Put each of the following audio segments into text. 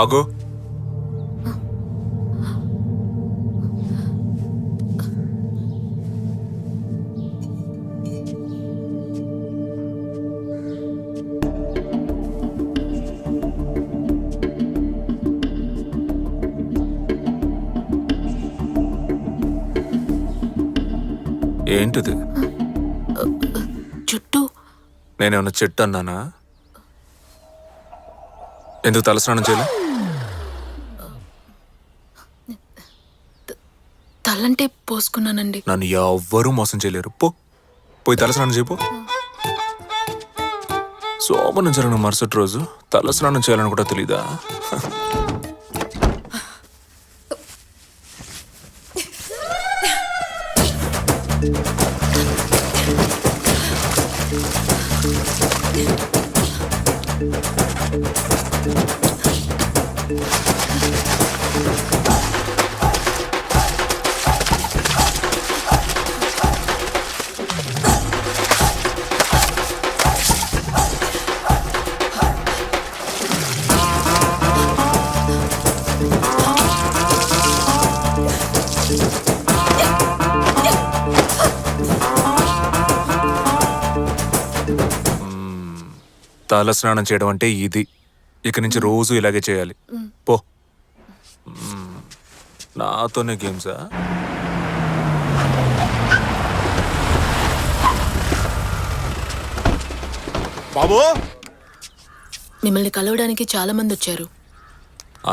ఆగు. ఏంటిది? చుట్టూ నేనేమన్నా చెట్టు అన్నానా? ఎందుకు తలస్నానం చేయలే? తలంటే పోసుకున్నానండి. నన్ను ఎవ్వరూ మోసం చేయలేరు. పోయి తలస్నానం చేయపో. శోభనం జరిగిన మరుసటి రోజు తలస్నానం చేయాలని కూడా తెలీదా? తల స్నానం చేయడం అంటే ఇది. ఇక నుంచి రోజు ఇలాగే చేయాలి. పో. నాతోనే గేమ్సా? బాబు, మిమ్మల్ని కలవడానికి చాలా మంది వచ్చారు.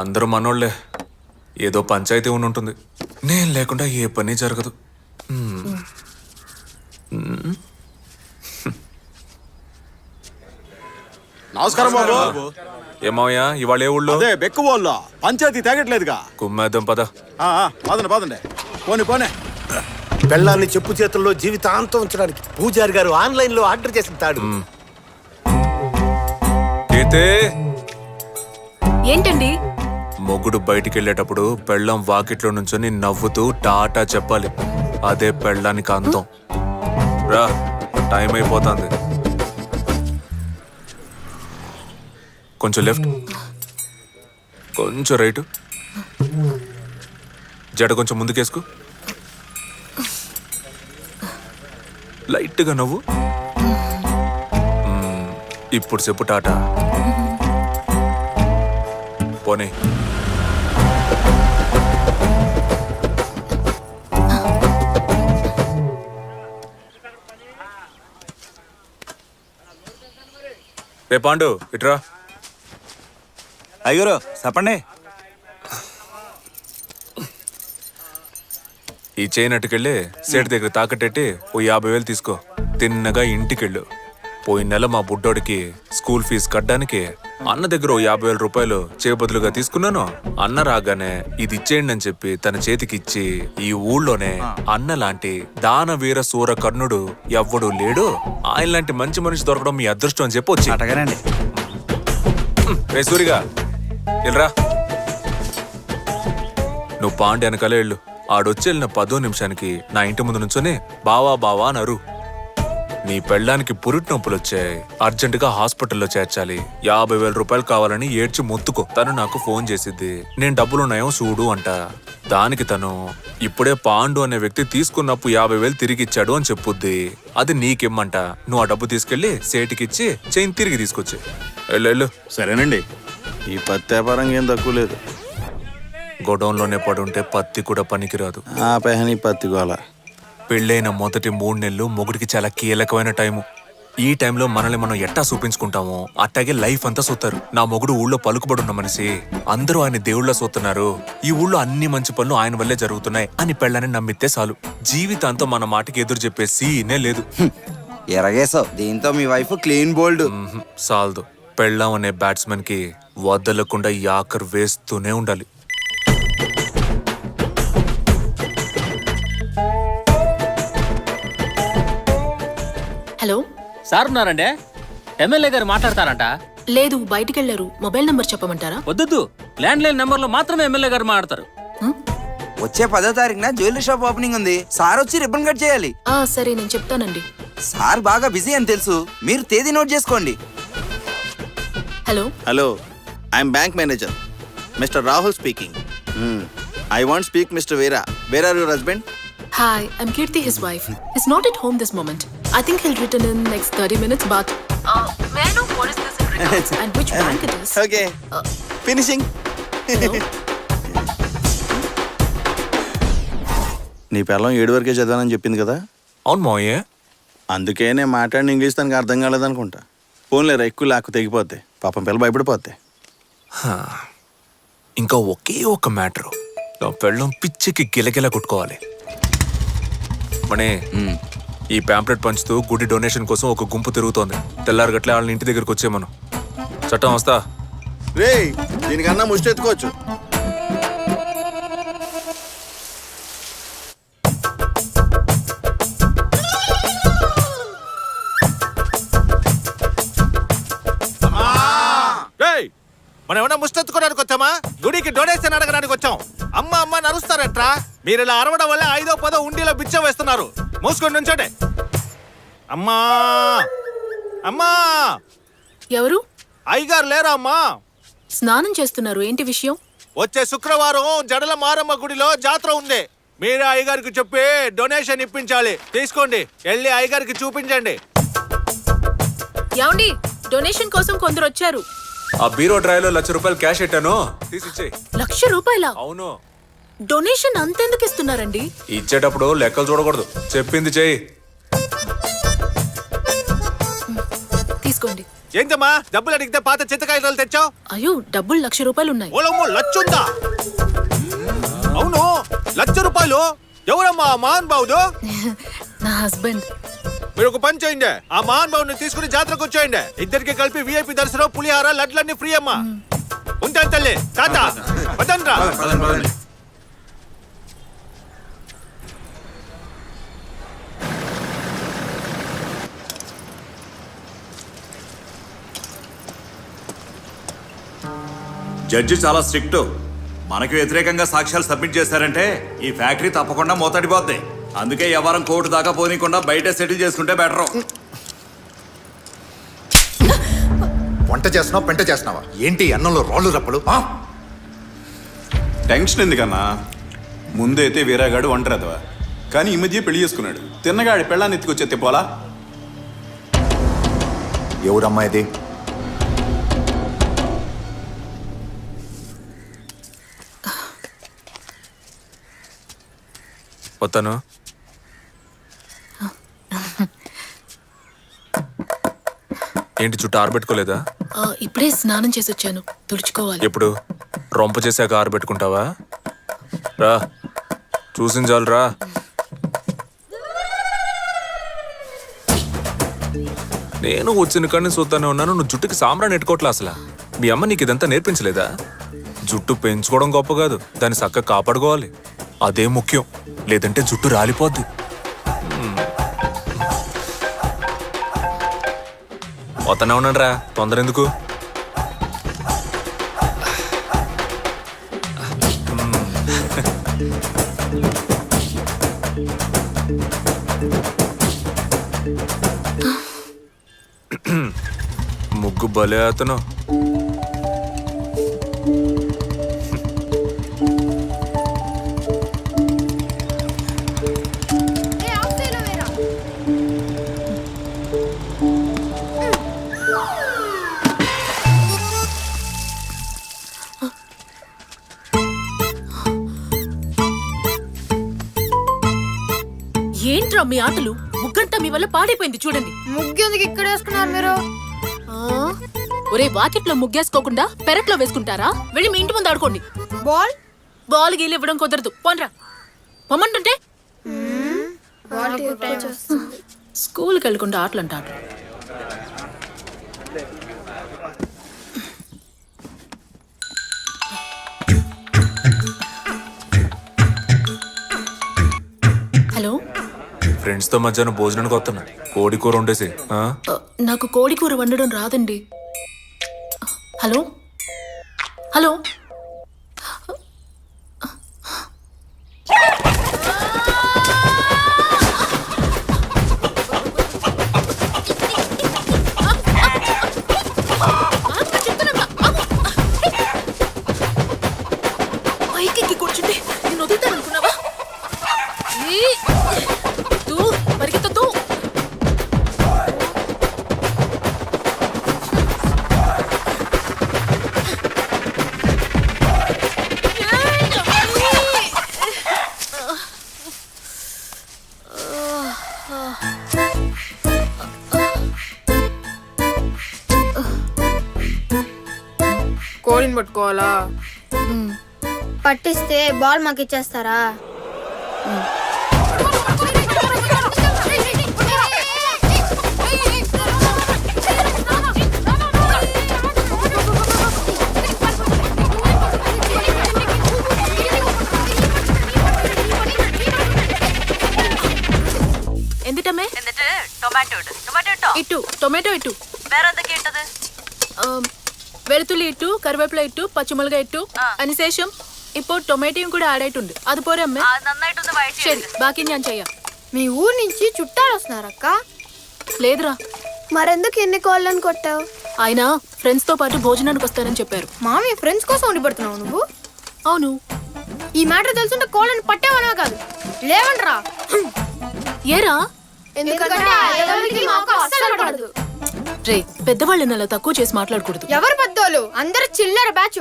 అందరూ మనోళ్లే. ఏదో పంచాయతీ ఉంటుంది. నేను లేకుండా ఏ పని జరగదు. నమస్కారం బాబు. ఏమయ్యా ఇవాళ ఏ ఊళ్ళో? అదే బెక్కు వాళ్ళు పంచాయతీ తేగట్లేదుగా. కుమ్మేద్దాం పద. పదండి పదండి. పోనీ. పెళ్ళాన్ని చెప్పు చేతుల్లో జీవితాంతం ఉంచడానికి పూజారి గారు ఆన్లైన్ లో ఆర్డర్ చేసిన తాడు. ఏంటండి? మొగుడు బయటికి వెళ్ళేటప్పుడు పెళ్ళం వాకిట్లో నుంచొని నవ్వుతూ టాటా చెప్పాలి. అదే పెళ్ళానికి అంతం. రా, టైం అయిపోతుంది. కొంచెం లెఫ్ట్, కొంచెం రైట్, జడ కొంచెం ముందుకేసుకో, లైట్గా నవ్వు. ఇప్పుడు చెప్పు టాటా. పోనీ. రే పాండు, ఇట్రా. అయ్యూరు చెప్పండి. ఈ చేయనట్టుకెళ్ళి సేటు దగ్గర తాకట్టెట్టి ఓ 50,000 తీసుకో. తిన్నగా ఇంటికెళ్ళు. పోయిన నెల మా బుడ్డోడికి స్కూల్ ఫీజు కట్టడానికి అన్న దగ్గర ఓ 50,000 రూపాయలు చేయబదులుగా తీసుకున్నాను. అన్న రాగానే ఇది ఇచ్చేయండి అని చెప్పి తన చేతికిచ్చి, ఈ ఊళ్ళోనే అన్న లాంటి దానవీర సూర కర్ణుడు ఎవ్వడూ లేడు, ఆయన లాంటి మంచి మనిషి దొరకడం మీ అదృష్టం అని చెప్పి వచ్చి. అటగానండి. రే సూరిగా, వెళ్ళరా. నువ్వు పాండి వెనకాలే వెళ్ళు. ఆడొచ్చి వెళ్ళిన 10వ నిమిషానికి నా ఇంటి ముందు నుంచొని బావా బావా అని అరు. నీ పెళ్ళానికి పురిటి నొప్పులు వచ్చాయి, అర్జెంటుగా హాస్పిటల్లో చేర్చాలి, 50,000 రూపాయలు కావాలని ఏడ్చి మొత్తుకో. తను నాకు ఫోన్ చేసిద్ది, నేను డబ్బులున్నాయో చూడు అంట. దానికి తను ఇప్పుడే పాండు అనే వ్యక్తి తీసుకున్నప్పుడు 50,000 తిరిగి ఇచ్చాడు అని చెప్పుద్ది. అది నీకిమ్మంట. నువ్వు ఆ డబ్బు తీసుకెళ్లి సేటికిచ్చి చైన్ తిరిగి తీసుకొచ్చి వెళ్ళు. సరేనండి, ఈ పత్తి వ్యాపారం ఏం తక్కువ లేదు. గొడౌన్లోనే పడుంటే పత్తి కూడా పనికిరాదు. ఆ పెహని పత్తి గోల. పెళ్ళైన మొదటి 3 నెలలు మొగుడికి చాలా కీలకమైన టైము. ఈ టైంలో మనల్ని మనం ఎట్టా చూపించుకుంటామో అట్టాగే లైఫ్ అంతా చూస్తారు. నా మొగుడు ఊళ్ళో పలుకుబడున్న మనిషి, అందరూ ఆయన దేవుళ్ళ చూస్తున్నారు, ఈ ఊళ్ళో అన్ని మంచి పనులు ఆయన వల్లే జరుగుతున్నాయి అని పెళ్ళని నమ్మితే చాలు. జీవితాంతం మన మాటకి ఎదురు చెప్పే సీనే లేదు. ఎరగేసావు. దీంతో మీ వైఫ్ క్లీన్ బోల్డ్. సాల్దు. పెళ్ళాం అనే బ్యాట్స్మెన్ కి వదలకుండా యాకర్ వేస్తూనే ఉండాలి. హలో. సార్ ఉన్నారండి? ఎమ్మెల్యే గారు మాట్లాడతారంట. లేదు, బయటికెళ్లారు. మొబైల్ నంబర్ చెప్పమంటారా? వద్దు, ల్యాండ్ లైన్ నెంబర్లో మాత్రమే ఎమ్మెల్యే గారు మాట్లాడతారు. వచ్చే 10వ తారీఖున జ్యువెలరీ షాప్ ఓపెనింగ్ ఉంది. సార్ వచ్చి రిబ్బన్ కట్ చేయాలి. సరే, నేను చెప్తానండి. సార్ బాగా బిజీ అని తెలుసు, మీరు తేదీ నోట్ చేసుకోండి. Hello. Hello, I'm bank manager mister Rahul speaking. I want speak mister Veera. Where are your husband? Hi, I'm Kirti, his wife. He's not at home this moment. I think he'll return in next 30 minutes, but... may I know what is this in regards and which bank it is? Okay, finishing. Hello? నీ పిల్లం 7 వరకే చదివానని చెప్పింది కదా, అవును మావయ్య. అందుకే నేను మాట్లాడిన ఇంగ్లీష్ తనకు అర్థం కాలేదనుకుంటా. ఫోన్లేరా, ఎక్కువ లాక్కు తెగిపోద్ది. పాపం పిల్ల భయపడిపోద్ది. ఇంకా ఒకే ఒక మ్యాటరు. నా పెళ్ళం పిచ్చికి గిలగిల కొట్టుకోవాలి. మనే, ఈ ప్యాంప్లెట్ పంచుతూ గుడి డొనేషన్ కోసం ఒక గుంపు తిరుగుతోంది. తెల్లారగట్లే వాళ్ళని ఇంటి దగ్గరకు వచ్చేమను. చట్టం వస్తా. రే, దీనికన్నా ముష్టి ఎత్తుకోవచ్చు. మనం ఏమన్నా ముష్టెత్తుకోవడానికి వచ్చామా? గుడికి డొనేషన్ అడగడానికి వచ్చాం. అమ్మ అమ్మ నరుస్తారట్రా. మీరు ఇలా అరవడం వల్ల 5వ 10వ ఉండిలో బిచ్చం వేస్తున్నారు. మూసుకొని నుంచోటే. అమ్మా అమ్మా, ఎవరు? అయ్యగారు లేరా అమ్మా? స్నానం చేస్తున్నారు. ఏంటి విషయం? వచ్చే శుక్రవారం జడల మారమ్మ గుడిలో జాతర ఉంది. మీరే అయ్యగారికి చెప్పి డొనేషన్ ఇప్పించాలి. తీసుకోండి, వెళ్ళి అయ్యగారికి చూపించండి. ఏమండి, డొనేషన్ కోసం కొందరు వచ్చారు. ఆ బీరో డ్రైవ్లో 1,00,000 రూపాయలు క్యాష్ పెట్టాను, తీసిచ్చేయి. 1,00,000 రూపాయలా? అవును. డొనేషన్ అంతెందుకు ఇస్తున్నారండి? ఇచ్చేటప్పుడు లెక్కలు చూడకూడదు, చెప్పింది చెయ్యి. తీసుకోండి. ఏంటమ్మా, డబ్బులు అడిగితే పాత చింతకాయలు తెచ్చావు? అయ్యో, డబ్బులు 1,00,000 రూపాయలు ఉన్నాయి. ఓలమ్మో, లచ్చుందా? అవును, 1,00,000 రూపాయలు. ఎవరమ్మా ఆ మహాన్ బావుడు? నా హస్బెండ్. మీరు ఒక పని చేయండి, ఆ మహాన్ బావుని తీసుకుని జాతరకు వచ్చేయండి. ఇద్దరికి కలిపి VIP దర్శనం, పులిహార, లడ్లన్నీ ఫ్రీ అమ్మా. ఉంటాను తల్లి. తాత వదనరా. జడ్జి చాలా స్ట్రిక్ట్. మనకి వ్యతిరేకంగా సాక్ష్యాలు సబ్మిట్ చేశారంటే ఈ ఫ్యాక్టరీ తప్పకుండా మూతడిపోద్ది. అందుకే ఎవరం కోర్టు దాకా పోనీకుండా బయటే సెటిల్ చేసుకుంటే బెటరు. వంట చేస్తున్నావు, పెంట చేస్తున్నావా? ఏంటి అన్నంలో రాళ్ళు రప్పలు? టెన్షన్ ఎందుకన్నా? ముందైతే వీరాగాడు ఒంటరిదవా, కానీ ఈ మధ్య పెళ్లి చేసుకున్నాడు. తిన్నగాడి పెళ్ళాన్ని ఎత్తుకొచ్చే తిప్పాలా? ఎవరమ్మా ఇది? వస్తాను. ఏంటి చుట్టూ ఆరబెట్టుకోలేదా? ఇప్పుడే స్నానం చేసి వచ్చాను, తుడుచుకోవాలి. ఎప్పుడు? రొంప చేశాక ఆరబెట్టుకుంటావా? రా, చూసిన చాలు రా. నేను వచ్చిన కానీ చూస్తానే ఉన్నాను, నువ్వు జుట్టుకి సాంబ్రాన్ని ఎట్టుకోవట్లే. అసలు మీ అమ్మ నీకు ఇదంతా నేర్పించలేదా? జుట్టు పెంచుకోవడం గొప్ప కాదు, దాన్ని చక్కగా కాపాడుకోవాలి, అదే ముఖ్యం. లేదంటే జుట్టు రాలిపోద్ది. పోతానే ఉన్నాను రా, తొందర ఎందుకు? భలే అతను. ఏంట్రా మీ ఆటలు? ముగ్గంతా మీ వల్ల పాడైపోయింది చూడండి. ముగ్గెందుకు ఇక్కడ వేసుకున్నారు మీరు? ఒరే వాకిట్లో ముగ్గేసుకోకుండా పెరట్లో వేసుకుంటారా? వెళ్ళి మీ ఇంటి ముందు ఆడుకోండి. బాల్ బాల్ గీలు ఇవ్వడం కుదరదు. పోన్రా పొమ్మంటుంటే స్కూల్కి వెళ్ళకుండా ఆటలు అంట ఆటలు. హలో, ఫ్రెండ్స్ తో మధ్యాహ్నం భోజనానికి వస్తున్నా. కోడి కూర వండేసి. నాకు కోడి కూర వండడం రాదండి. హలో హలో, పైకి కూర్చుంటే నేను వదులుతాననుకున్నావా? పరిగెత్తద్దు. కోడిని పట్టుకోవాలా? పట్టిస్తే బాల్ మాకు ఇచ్చేస్తారా? എന്തിട്ടമ്മേ? ഇട്ടു ടൊമാറ്റോ ഇട്ടു, വെളുത്തുള്ളി ഇട്ടു, കറിവേപ്പില ഇട്ടു, പച്ചമുളക് ഇട്ടു. അതിനുശേഷം ഇപ്പോ ടൊമാറ്റോയും കൂടെ ആഡ് ആയിട്ടുണ്ട്. അത് പോരെ അമ്മേ? ശരി, ബാക്കി ഞാൻ ചെയ്യാം. మీ ఊరు నుంచి చుట్టాలు వస్తున్నారక్క? లేదురా. మరెందుకు ఎన్ని కోళ్ళని కొట్టావు? ఆయన ఫ్రెండ్స్ తో పాటు భోజనానికి వస్తారని చెప్పారు. మామయ్య ఫ్రెండ్స్ కోసం ఉండి పడుతున్నావు నువ్వు? అవును. ఈ మ్యాటర్ తెలుసుంటే కోళ్ళని పట్టేవనా కాదు. లేవండ్రా. ఏరా? ఎందుకంటే మాకు అస్సలు పడదు. రే, పెద్దవాళ్ళని అలా తక్కువ చేసి మాట్లాడకూడదు. ఎవరు పెద్దోళ్ళు? అందరు చిల్లర బ్యాచ్.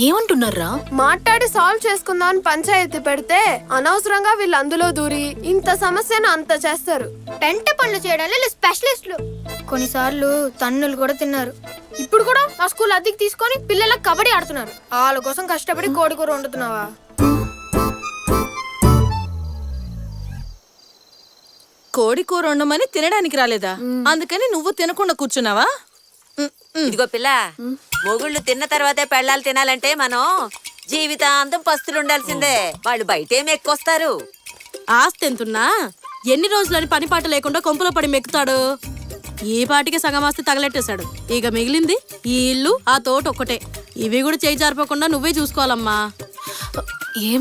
ఏమంటున్నారా? మాట్లాడి సాల్వ్ చేసుకుందామని పంచాయతీ పెడితే అనవసరంగా వీళ్ళు అందులో దూరి ఇంత సమస్యను అంత చేస్తారు. పెంట పనులు చేయడానికి స్పెషలిస్టులు. కొన్నిసార్లు తన్నులు కూడా తిన్నారు. ఇప్పుడు కూడా ఆ స్కూల్ అద్దెకి తీసుకొని పిల్లలకు కబడ్డీ ఆడుతున్నారు. వాళ్ళ కోసం కష్టపడి కోడి కూర వండుతున్నావా? కోడి కూర వండమని తినడానికి రాలేదా? అందుకని నువ్వు తినకుండా కూర్చున్నావా? ఇదిగో పిల్ల, మొగుళ్ళు తిన్న తర్వాతే పెళ్ళాలు తినాలంటే మనం జీవితాంతం పస్తులు ఉండాల్సిందే. వాళ్ళు బయటేమి ఎక్కువస్తారు. ఆస్తి ఎంతున్నా ఎన్ని రోజులని పని పాట లేకుండా కొంపలో పడి మెక్కుతాడు. ఈ పాటికి సగం ఆస్తి తగలెట్టేశాడు. ఇక మిగిలింది ఈ ఇల్లు, ఆ తోట ఒక్కటే. ఇవి కూడా చేయి జారిపోకుండా నువ్వే చూసుకోవాలమ్మా.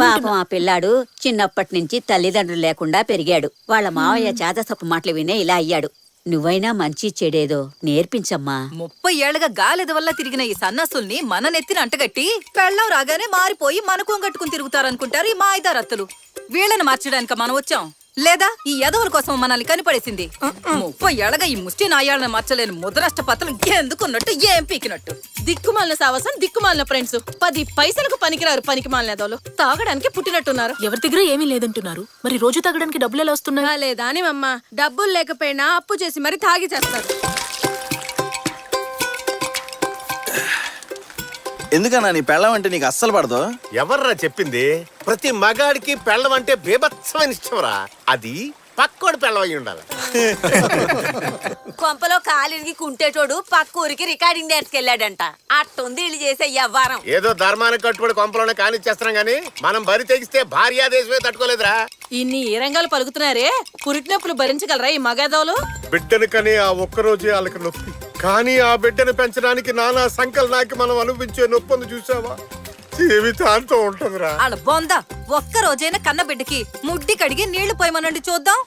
పాపం ఆ పిల్లాడు చిన్నప్పటి నుంచి తల్లిదండ్రులు లేకుండా పెరిగాడు. వాళ్ళ మావయ్య చేతసప్పు మాటలు వినే ఇలా అయ్యాడు. నువ్వైనా మంచి చెడేదో నేర్పించమ్మా. 30 ఏళ్లుగా గాలిద వల్ల తిరిగిన ఈ సన్నాసుల్ని మన నెత్తిన అంటగట్టి పెళ్ళం రాగానే మారిపోయి మనకు కట్టుకుని తిరుగుతారనుకుంటారు ఈ మాయిదారత్తులు. వీళ్ళని మార్చడానికి మనం వచ్చాం, లేదా ఈ యదవుల కోసం మనల్ని కనిపడేసింది. 30 ఏళ్లగా ఈ ముష్టి నాయాళ్ళని మార్చలేని ముద్రష్ట పత్రం ఎందుకున్నట్టు ఏం పీకినట్టు. దిక్కుమాలిన సావసం, దిక్కుమాలిన ఫ్రెండ్స్. 10 పైసలకు పనికిరారు పనికి మాలిన యదవులు. తాగడానికి పుట్టినట్టున్నారు. ఎవరి దగ్గర ఏమీ లేదంటున్నారు. మరి రోజు తాగడానికి డబ్బులు ఎలా వస్తున్నాయి? లేదా అని అమ్మ, డబ్బులు లేకపోయినా అప్పు చేసి మరి తాగి చేస్తారు. ఎందుకన్నా నీ పెళ్ళం అంటే నీకు అస్సలు పడదు? ఎవర్రా చెప్పింది? ప్రతి మగాడికి పెళ్ళం అంటే బీభత్సమైన ఇష్టంరా. అది పక్కోడి పెళ్ళం అయి ఉండాలి. కొంపలో కాలిరిగి కుంటేటోడు పక్క ఊరికి రికార్డింగ్ నేర్చుకెళ్ళాడంట. అట్టుంది ఇల్లు చేసే వ్యవహారం. ఏదో ధర్మానికి కట్టుబడి కొంపలోనే కానిచ్చేస్తున్నాం గానీ మనం బరి తెగిస్తే భార్యాదేశమే తట్టుకోలేదురా. ఇన్ని ఏ రంగాలు పలుకుతున్నారే, పురిటినొప్పులు భరించగలరా ఈ మగాదవులు? బిడ్డను కని ఆ ఒక్కరోజే వాళ్ళకి నొప్పి, కానీ ఆ బిడ్డను పెంచడానికి నానా సంకలనాకి మనం అనుభవించే నొప్పిని చూసావా? జీవితాంతం ఉంటుందిరా. వాళ్ళ బొంద ఒక్క రోజైనా కన్న బిడ్డకి ముడ్డి కడిగి నీళ్లు పోయమనండి చూద్దాం.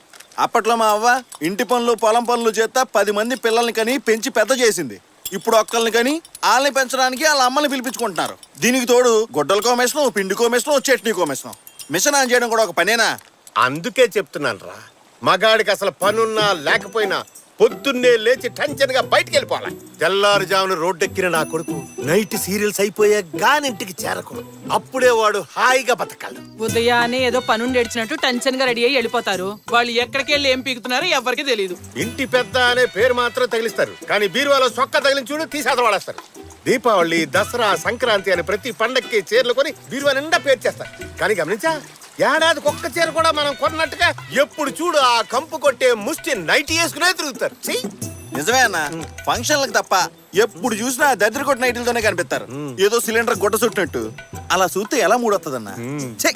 అప్పట్లో మా అవ్వ ఇంటి పనులు పొలం పనులు చేస్తా 10 మంది పిల్లల్ని కని పెంచి పెద్ద చేసింది. ఇప్పుడు ఒక్కళ్ళని కానీ వాళ్ళని పెంచడానికి వాళ్ళ అమ్మని పిలిపించుకుంటున్నారు. దీనికి తోడు గొడ్డలకో మిషను, పిండికో మిషను, చట్నీకో మిషను. మిషన్ ఆన్ చేయడం కూడా ఒక పనేనా? అందుకే చెప్తున్నాను రా, మగాడికి అసలు పనున్నా లేకపోయినా పొద్దున్నే లేచి టెన్షన్ గా బయటికి వెళ్ళిపోవాలి. తెల్లారుజామున రోడ్డెక్కిన నా కొడుకు నైట్ సీరియల్స్ అయిపోయా గానింటికి చేరకూడదు. అప్పుడే వాడు హాయిగా బతకాలి. ఉదయాన్నే ఏదో పనుండి ఏడ్చినట్టు టెన్షన్ గా రెడీ అయ్యి వెళ్ళిపోతారు. వాళ్ళు ఎక్కడికి వెళ్ళి ఏం పీకుతున్నారో ఎవరికి తెలియదు. ఇంటి పెద్ద అనే పేరు మాత్రం తగిలిస్తారు, కానీ బీరువాలో సొక్క తగిలించి చూడు తీసేత వాడేస్తారు. దీపావళి, దసరా, సంక్రాంతి అని ప్రతి పండక్కి చీరలు కొని బీరువా నిండా పేర్చేస్తారు. కానీ గమనించా, ఏడాదికి ఒక్క చీర కూడా మనం కొన్నట్టుగా ఎప్పుడు చూడు ఆ కంపు కొట్టే ముష్టి నైట్ వేసుకునే తిరుగుతారు. నిజమే అన్న, ఫంక్షన్లకు తప్ప ఎప్పుడు చూసినా దద్దరి కొట్టిన నైట్లతోనే కనిపిస్తారు. ఏదో సిలిండర్ గొడ్డ చుట్టినట్టు. అలా చూస్తే ఎలా మూడొస్తుందన్న? ఛే,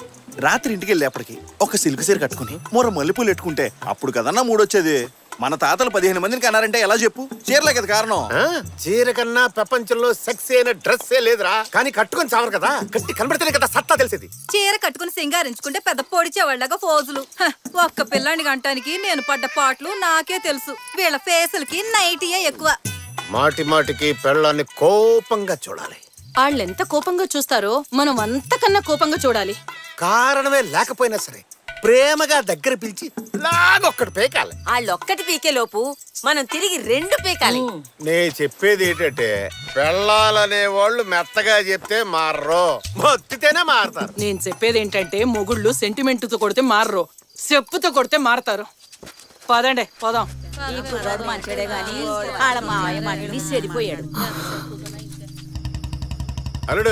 రాత్రి ఇంటికి వెళ్ళేప్పటికి ఒక సిల్క్ చీర కట్టుకుని మూర మల్లెపూలు పెట్టుకుంటే అప్పుడు కదన్నా మూడొచ్చేది. మన తాతలు 15 మందిని కన్నారంటే ఎలా చెప్పు? చీరలే కదా కారణం. చీర కన్నా ప్రపంచంలో సెక్స్ అయిన డ్రెస్సే లేదురా. కానీ కట్టుకొని చావరు కదా, కట్టి కనబడితేనే కదా సత్తా తెలిసేది. చీర కట్టుకుని సింగారించుకుంటే పెద్ద పొడిచేవాళ్ళగా ఫోజులు. ఒక్క పిల్లాన్ని గంటానికి నేను పడ్డ పాటలు నాకే తెలుసు. వీళ్ళ ఫేసులకి నైటీయే ఎక్కువ. మాటి మాటికి పెళ్ళాన్ని కోపంగా చూడాలి. వాళ్ళెంత కోపంగా చూస్తారో మనం అంతకన్నా కోపంగా చూడాలి. కారణమే లేకపోయినా సరే ప్రేమగా దగ్గర పిలిచి లాగొక్కడు పేకాలి. వాళ్ళొక్కటి పీకే లోపు మనం తిరిగి 2 పీకాలి. నే చెప్పేది ఏంటంటే, పెళ్ళాలనే వాళ్ళు మెత్తగా చెప్తే మారరు, మొత్తితేనే మారతారు. నేను చెప్పేది ఏంటంటే మొగుళ్ళు సెంటిమెంట్తో కొడితే మారరు, చెప్పుతో కొడితే మారతారు. పదండి పోదాం. ఈ కుర్రాడు మంచిడే గాని వాళ్ళ మావయ్య మళ్ళీ చెడిపోయాడు. అల్లుడు